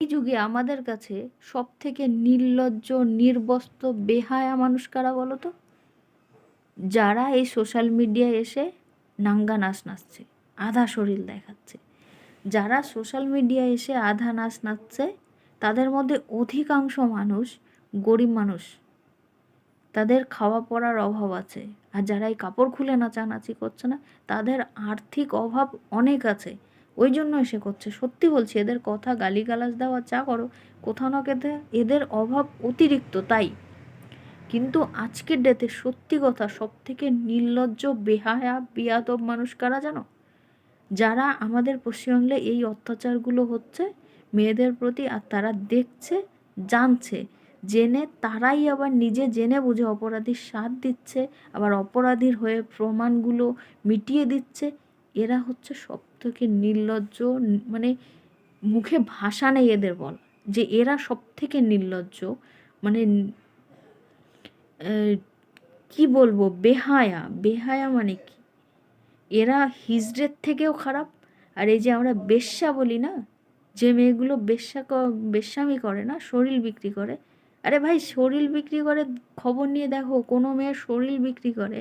এই যুগে আমাদের কাছে সবথেকে নির্লজ্জ, নির্বস্ত্র, বেহায়া মানুষ কারা বলো তো? যারা এই সোশ্যাল মিডিয়ায় এসে নাঙ্গা নাচ নাচছে, আধা শরীর দেখাচ্ছে। যারা সোশ্যাল মিডিয়ায় এসে আধা নাচ নাচছে, তাদের মধ্যে অধিকাংশ মানুষ গরিব মানুষ। তাদের খাওয়া পড়ার অভাব আছে। আর যারা এই কাপড় খুলে নাচানাচি করছে না, তাদের আর্থিক অভাব অনেক আছে, ওই জন্য এসে করছে। সত্যি বলছি, এদের কথা গালিগালাজ দেওয়া যা করো, কোথাও না কোথাও এদের অভাব অতিরিক্ত তাই। কিন্তু আজকের ডেটে সত্যি কথা, সব থেকে নির্লজ্জ, বেহায়া, বেয়াদব মানুষ কারা জানো? যারা আমাদের পশ্চিমবাংলায় এই অত্যাচারগুলো হচ্ছে মেয়েদের প্রতি, আর তারা দেখছে, জানছে, জেনে তারাই আবার নিজে জেনে বুঝে অপরাধীর সাথ দিচ্ছে, আবার অপরাধীর হয়ে প্রমাণগুলো মিটিয়ে দিচ্ছে। এরা হচ্ছে সব থেকে নির্লজ্জ। মানে মুখে ভাষা নেই এদের বলা যে এরা সব থেকে নির্লজ্জ। মানে কি বলবো, বেহায়া। বেহায়া মানে কি, এরা হিজড়ের থেকেও খারাপ। আর এই যে আমরা বেশ্যা বলি না, যে মেয়েগুলো বেশ্যামি করে না, শরীর বিক্রি করে, আরে ভাই শরীর বিক্রি করে, খবর নিয়ে দেখো কোনো মেয়ের শরীর বিক্রি করে,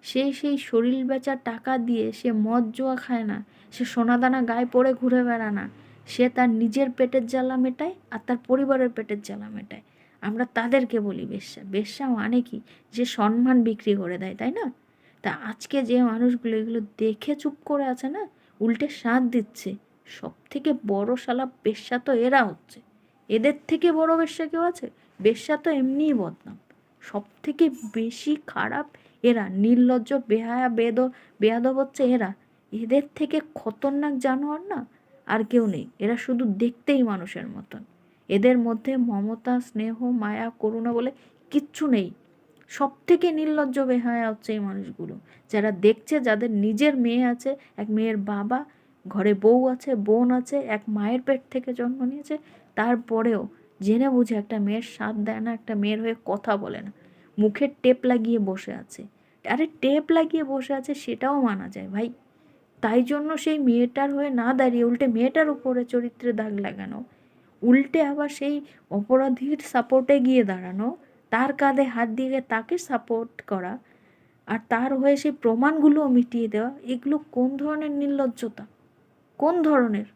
সেই শরীর বেচার টাকা দিয়ে সে মদ জোয়া খায় না, সে সোনাদানা গায়ে পরে ঘুরে বেড়া না, সে তার নিজের পেটের জ্বালা মেটায় আর তার পরিবারের পেটের জ্বালা মেটায়। আমরা তাদেরকে বলি বেশ্যা। বেশ্যা মানে কি, যে সম্মান বিক্রি করে দেয়, তাই না? তা আজকে যে মানুষগুলো এগুলো দেখে চুপ করে আছে না, উল্টে সাথ দিচ্ছে, সব থেকে বড় শালা বেশ্যা তো এরা হচ্ছে। এদের থেকে বড় বেশ্যা কেউ আছে? বেশ্যা তো এমনিই বদনাম। সব থেকে বেশি খারাপ এরা, নির্লজ্জ, বেহায়া, বেয়াদব হচ্ছে এরা। এদের থেকে খতরনাক জানোয়ার না আর কেউ নেই। এরা শুধু দেখতেই মানুষের মতন। এদের মধ্যে মমতা, স্নেহ, মায়া, করুণা বলে কিচ্ছু নেই। সব থেকে নির্লজ্জ, বেহায়া হচ্ছে এই মানুষগুলো, যারা দেখছে, যাদের নিজের মেয়ে আছে, এক মেয়ের বাবা, ঘরে বউ আছে, বোন আছে, এক মায়ের পেট থেকে জন্ম নিয়েছে, তারপরেও জেনে বুঝে একটা মেয়ের সাথ দেয় না, একটা মেয়ের হয়ে কথা বলে না, মুখে টেপ লাগিয়ে বসে আছে। আরে টেপ লাগিয়ে বসে আছে সেটাও মানা যায় ভাই, তাই জন্য সেই মেয়েটার হয়ে না দাঁড়িয়ে উল্টে মেয়েটার উপরে চরিত্রে দাগ লাগানো, উল্টে আবার সেই অপরাধীর সাপোর্টে গিয়ে দাঁড়ানো, তার কাঁধে হাত দিয়ে তাকে সাপোর্ট করা, আর তার হয়ে সেই প্রমাণগুলোও মিটিয়ে দেওয়া, এগুলো কোন ধরনের নির্লজ্জতা, কোন ধরনের?